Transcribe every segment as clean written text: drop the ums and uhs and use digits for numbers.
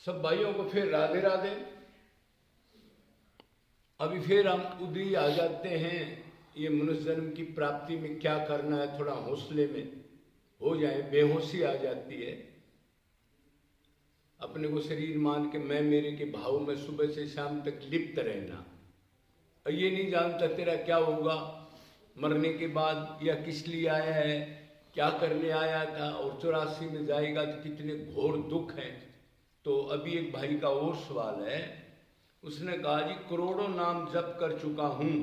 सब भाइयों को फिर राधे राधे। अभी फिर हम उधर आ जाते हैं, ये मनुष्य जन्म की प्राप्ति में क्या करना है, थोड़ा हौसले में हो जाए। बेहोशी आ जाती है, अपने को शरीर मान के मैं मेरे के भाव में सुबह से शाम तक लिप्त रहना, और ये नहीं जानता तेरा क्या होगा मरने के बाद, या किस लिए आया है, क्या करने आया था, और 84 में जाएगा तो कितने घोर दुख हैं। तो अभी एक भाई का और सवाल है, उसने कहा जी करोड़ों नाम जप कर चुका हूं,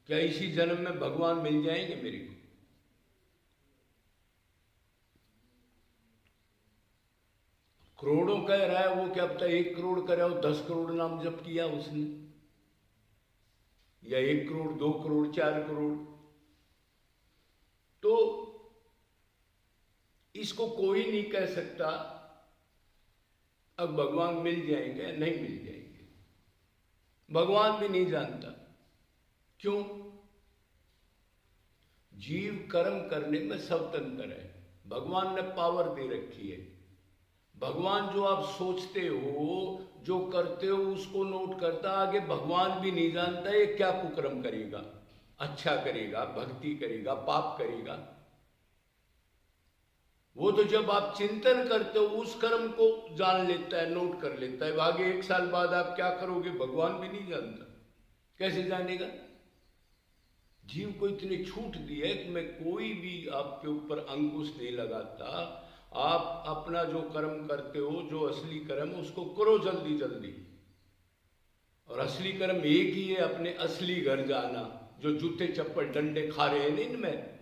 क्या इसी जन्म में भगवान मिल जाएंगे मेरे को? करोड़ों कह रहा है वो, क्या पता 1 करोड़ करे हो, 10 करोड़ नाम जप किया उसने, या 1 करोड़ 2 करोड़ 4 करोड़। तो इसको कोई नहीं कह सकता अब भगवान मिल जाएंगे नहीं मिल जाएंगे, भगवान भी नहीं जानता। क्यों? जीव कर्म करने में स्वतंत्र है, भगवान ने पावर दे रखी है। भगवान जो आप सोचते हो, जो करते हो, उसको नोट करता, आगे भगवान भी नहीं जानता ये क्या कुकर्म करेगा, अच्छा करेगा, भक्ति करेगा, पाप करेगा। वो तो जब आप चिंतन करते हो उस कर्म को जान लेता है, नोट कर लेता है। आगे 1 साल बाद आप क्या करोगे भगवान भी नहीं जानता, कैसे जानेगा? जीव को इतनी छूट दी है कि मैं कोई भी आपके ऊपर अंकुश नहीं लगाता। आप अपना जो कर्म करते हो, जो असली कर्म, उसको करो जल्दी जल्दी। और असली कर्म एक ही है, अपने असली घर जाना। जो जूते चप्पल डंडे खा रहे हैं इनमें,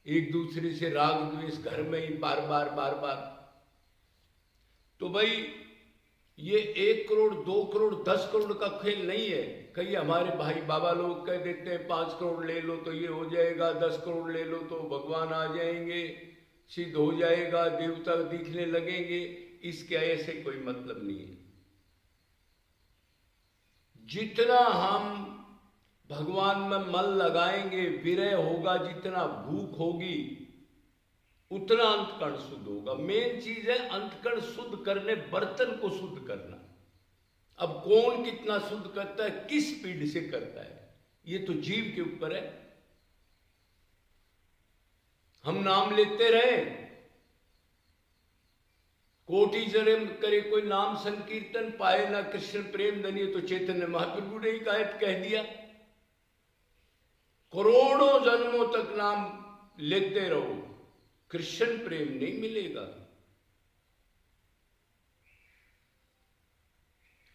एक दूसरे से राग द्वेष घर में ही बार बार बार बार, तो भाई ये 1 करोड़ 2 करोड़ 10 करोड़ का खेल नहीं है। कई हमारे भाई बाबा लोग कह देते हैं 5 करोड़ ले लो तो ये हो जाएगा, 10 करोड़ ले लो तो भगवान आ जाएंगे, सिद्ध हो जाएगा, देवता दिखने लगेंगे। इसके ऐसे कोई मतलब नहीं है। जितना हम भगवान में मन लगाएंगे, विरह होगा, जितना भूख होगी, उतना अंतकरण शुद्ध होगा। मेन चीज है अंतकरण शुद्ध करने, बर्तन को शुद्ध करना। अब कौन कितना शुद्ध करता है, किस स्पीड से करता है, ये तो जीव के ऊपर है। हम नाम लेते रहे, कोटि जन्म करे कोई नाम संकीर्तन, पाए ना कृष्ण प्रेम धनिय, तो चैतन्य महाप्रभु ने ही कह दिया। करोड़ों जन्मों तक नाम लेते रहो, कृष्ण प्रेम नहीं मिलेगा।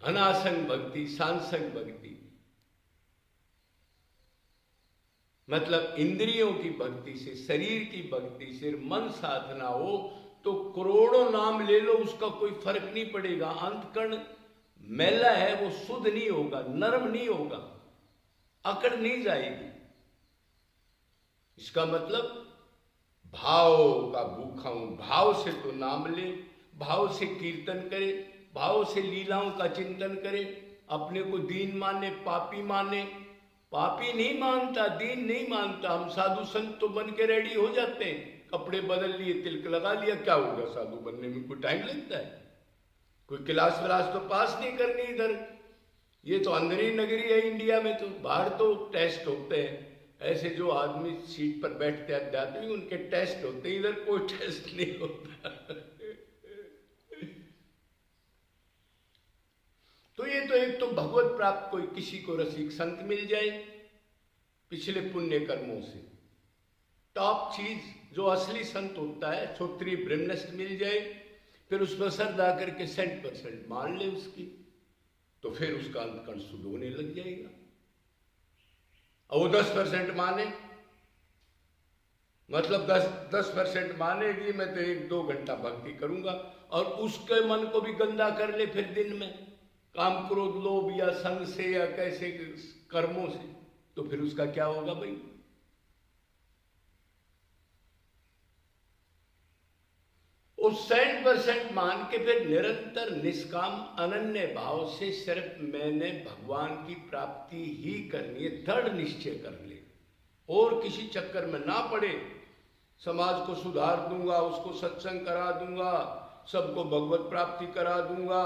अनासंग भक्ति, सांसंग भक्ति, मतलब इंद्रियों की भक्ति से, शरीर की भक्ति से मन साधना हो तो करोड़ों नाम ले लो, उसका कोई फर्क नहीं पड़ेगा। अंतकरण मैला है, वो शुद्ध नहीं होगा, नरम नहीं होगा, अकड़ नहीं जाएगी। इसका मतलब भाव का भूखा हूं, भाव से तो नाम ले, भाव से कीर्तन करे, भाव से लीलाओं का चिंतन करे। अपने को दीन माने, पापी माने। पापी नहीं मानता, दीन नहीं मानता। हम साधु संत तो बन के रेडी हो जाते हैं, कपड़े बदल लिए, तिलक लगा लिया, क्या होगा साधु बनने में? कोई टाइम लगता है? कोई क्लास व्लास तो पास नहीं करनी इधर। ये तो अंदर नगरी है इंडिया में, तो बाहर तो टेस्ट होते हैं। ऐसे जो आदमी सीट पर बैठते जाते हैं उनके टेस्ट होते हैं, इधर कोई टेस्ट नहीं होता। तो ये तो एक तो भगवत प्राप्त कोई किसी को रसिक संत मिल जाए पिछले पुण्य कर्मों से, टॉप चीज जो असली संत होता है, क्षत्रिय ब्रह्मनिष्ठ मिल जाए, फिर उस पर श्रद्धा करके 100% मान ले उसकी, तो फिर उसका अंतकरण शुद्ध होने लग जाएगा। और वो 10% माने, मतलब 10% मानेगी, मैं तो 1-2 घंटा भक्ति करूंगा, और उसके मन को भी गंदा कर ले फिर दिन में काम क्रोध लोभ या संग से या कैसे कर्मों से, तो फिर उसका क्या होगा भाई? उस 100% मान के फिर निरंतर निष्काम अनन्य भाव से सिर्फ मैंने भगवान की प्राप्ति ही करनी है, दृढ़ निश्चय कर ले, और किसी चक्कर में ना पड़े। समाज को सुधार दूंगा, उसको सत्संग करा दूंगा, सबको भगवत प्राप्ति करा दूंगा,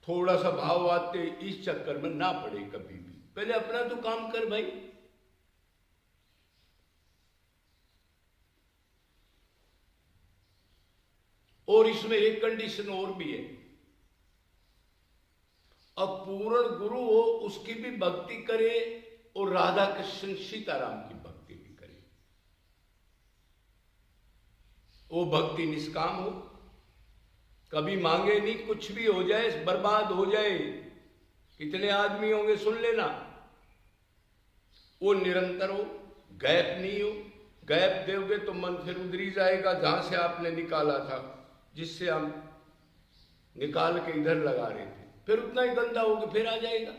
थोड़ा सा भाव आते, इस चक्कर में ना पड़े कभी भी। पहले अपना तो काम कर भाई। और इसमें एक कंडीशन और भी है, अब पूर्ण गुरु हो उसकी भी भक्ति करे और राधा कृष्ण सीताराम की भक्ति भी करे। वो भक्ति निष्काम हो, कभी मांगे नहीं, कुछ भी हो जाए, बर्बाद हो जाए, कितने आदमी होंगे सुन लेना। वो निरंतर हो, गैप नहीं हो। गैप दोगे तो मन फिर उधर ही जाएगा जहां से आपने निकाला था, जिससे हम निकाल के इधर लगा रहे थे, फिर उतना ही गंदा होके फिर आ जाएगा,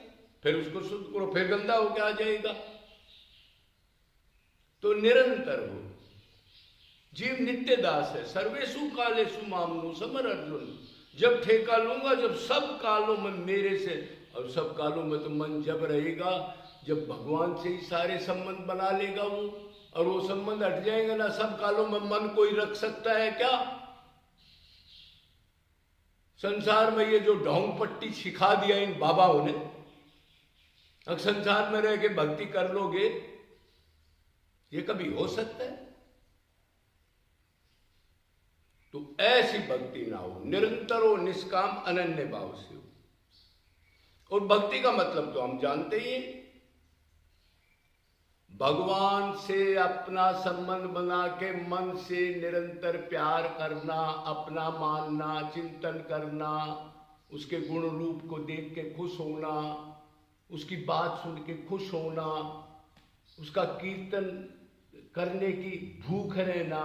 फिर उसको शुद्ध करो, फिर गंदा होके आ जाएगा। तो निरंतर हो। जीव नित्य दास है, सर्वेशु कालेषु मामनु समर अर्जुन। जब ठेका लूंगा, जब सब कालों में मेरे से, और सब कालों में तो मन जब रहेगा जब भगवान से ही सारे संबंध बना लेगा वो, और वो संबंध हट जाएंगे ना, सब कालों में मन कोई रख सकता है क्या? संसार में ये जो ढोंग पट्टी सिखा दिया इन बाबाओं ने, अब संसार में रह के भक्ति कर लोगे, ये कभी हो सकता है? तो ऐसी भक्ति ना हो, निरंतर हो, निष्काम अनन्य भाव से हो। और भक्ति का मतलब तो हम जानते ही हैं, भगवान से अपना संबंध बना के मन से निरंतर प्यार करना, अपना मानना, चिंतन करना, उसके गुण रूप को देख के खुश होना, उसकी बात सुन के खुश होना, उसका कीर्तन करने की भूख रहना,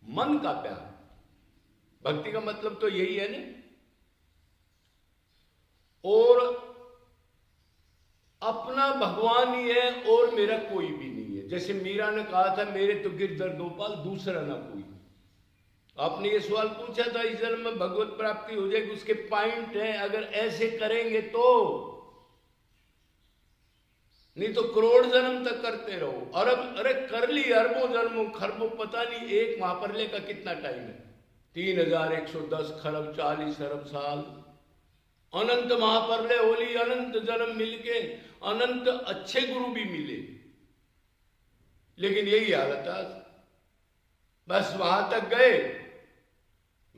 मन का प्यार। भक्ति का मतलब तो यही है ना। और अपना भगवान ही है और मेरा कोई भी नहीं है। जैसे मीरा ने कहा था, मेरे तो गिरधर गोपाल, दूसरा ना कोई। आपने ये सवाल पूछा था, इस जन्म में भगवत प्राप्ति हो जाएगी, उसके पॉइंट है, अगर ऐसे करेंगे तो, नहीं तो करोड़ जन्म तक करते रहो। अरब, अरे कर ली अरबों जन्मों खरबों, पता नहीं एक महाप्रलय का कितना टाइम है, 3110 खरब 40 अरब साल। अनंत महाप्रलय होली, अनंत जन्म मिलके, अनंत अच्छे गुरु भी मिले, लेकिन यही हालत है। बस वहां तक गए,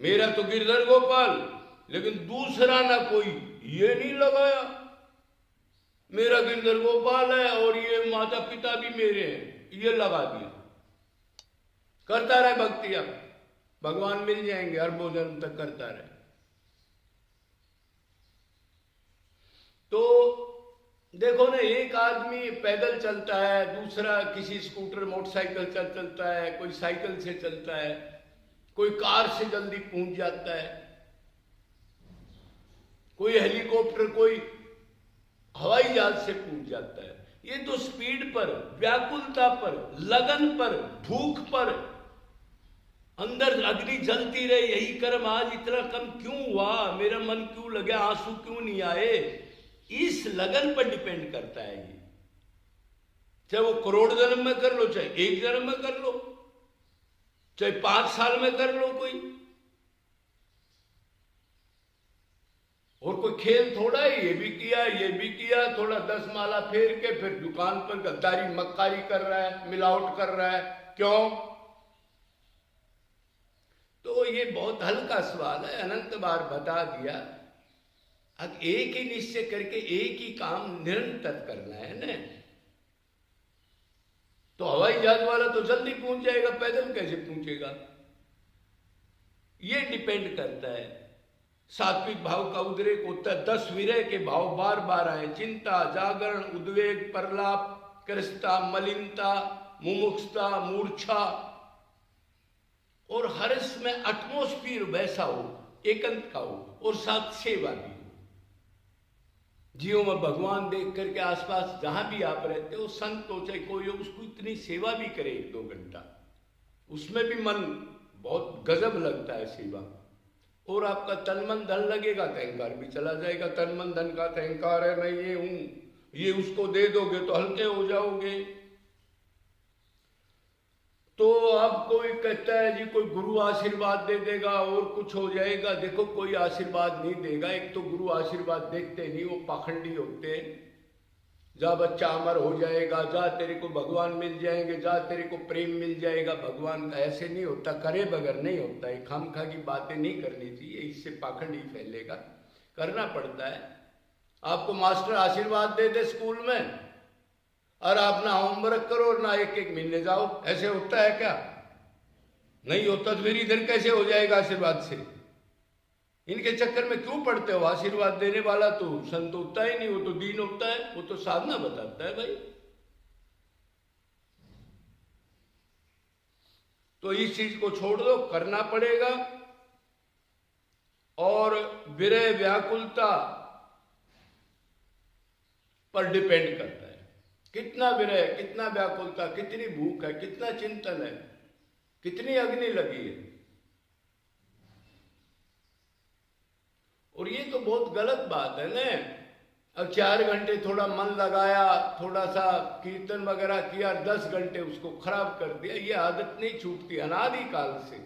मेरा तो गिरधर गोपाल, लेकिन दूसरा ना कोई, ये नहीं लगाया मेरा गिरधर गोपाल है और ये माता पिता भी मेरे हैं, ये लगा दिया। करता रहे भक्ति, अब भगवान मिल जाएंगे, अरबों जन्म तक करता रहे। तो देखो ना, एक आदमी पैदल चलता है, दूसरा किसी स्कूटर मोटरसाइकिल चलता है, कोई साइकिल से चलता है, कोई कार से जल्दी पहुंच जाता है, कोई हेलीकॉप्टर, कोई हवाई जहाज से पहुंच जाता है। ये तो स्पीड पर, व्याकुलता पर, लगन पर, भूख पर, अंदर अग्नि जलती रहे, यही कर्म आज इतना कम क्यों हुआ, मेरा मन क्यों लगे, आंसू क्यों नहीं आए, इस लगन पर डिपेंड करता है ये। चाहे वो करोड़ जन्म में कर लो, चाहे एक जन्म में कर लो, चाहे 5 साल में कर लो कोई। और कोई खेल थोड़ा है, ये भी किया, ये भी किया, थोड़ा 10 माला फेर के फिर दुकान पर गद्दारी मक्कारी कर रहा है, मिलावट कर रहा है, क्यों? तो ये बहुत हल्का सवाल है, अनंत बार बता दिया। अब एक ही निश्चय करके एक ही काम निरंतर करना है ना। तो हवाई जहाज वाला तो जल्दी पहुंच जाएगा, पैदल कैसे पहुंचेगा? ये डिपेंड करता है। सात्विक भाव का उद्रेक होता है, 10 विरह के भाव बार बार आए, चिंता, जागरण, उद्वेग, प्रलाप, कृष्णता, मलिनता, मुमुक्षुता, मूर्छा, और हर्ष में एटमोस्फियर वैसा हो, एकांत का हो, और साथ सेवा भी हो। जीवों में भगवान देख करके आसपास जहां भी आप रहते हो, संत हो चाहे कोई हो, उसको इतनी सेवा भी करे 1-2 घंटा, उसमें भी मन बहुत गजब लगता है सेवा। और आपका तन मन धन लगेगा तो अहंकार भी चला जाएगा। तन मन धन का अहंकार है, मैं ये हूं, ये उसको दे दोगे तो हल्के हो जाओगे। तो अब कोई कहता है जी कोई गुरु आशीर्वाद दे देगा और कुछ हो जाएगा। देखो कोई आशीर्वाद नहीं देगा। एक तो गुरु आशीर्वाद देते नहीं, वो पाखंडी होते हैं। जा बच्चा अमर हो जाएगा, जा तेरे को भगवान मिल जाएंगे, जा तेरे को प्रेम मिल जाएगा। भगवान का ऐसे नहीं होता, करे बगैर नहीं होता है। खामखा की बातें नहीं करनी चाहिए, इससे पाखंड ही फैलेगा। करना पड़ता है। आपको मास्टर आशीर्वाद दे दे स्कूल में और आप ना होमवर्क करो और ना एक एक महीने जाओ, ऐसे होता है क्या? नहीं होता तो फिर इधर कैसे हो जाएगा आशीर्वाद से? इनके चक्कर में क्यों पड़ते हो? आशीर्वाद देने वाला तो संत होता ही नहीं, वो तो दीन होता है, वो तो साधना बताता है भाई। तो इस चीज को छोड़ दो, करना पड़ेगा। और विरह व्याकुलता पर डिपेंड करता है, कितना विरह, कितना व्याकुलता, कितनी भूख है, कितना चिंतन है, कितनी अग्नि लगी है। और ये तो बहुत गलत बात है ना। अब 4 घंटे थोड़ा मन लगाया, थोड़ा सा कीर्तन वगैरह किया, 10 घंटे उसको खराब कर दिया। ये आदत नहीं छूटती अनादि काल से।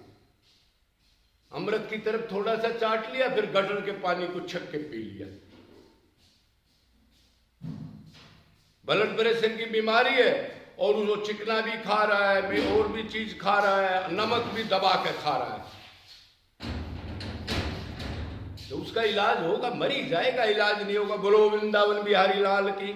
अमृत की तरफ थोड़ा सा चाट लिया, फिर गटर के पानी को छक के पी लिया। ब्लड प्रेशर की बीमारी है और वो चिकना भी खा रहा है, और भी चीज खा रहा है, नमक भी दबा के खा रहा है। तो उसका इलाज होगा? मरी जाएगा, इलाज नहीं होगा। बोलो वृंदावन बिहारी लाल की।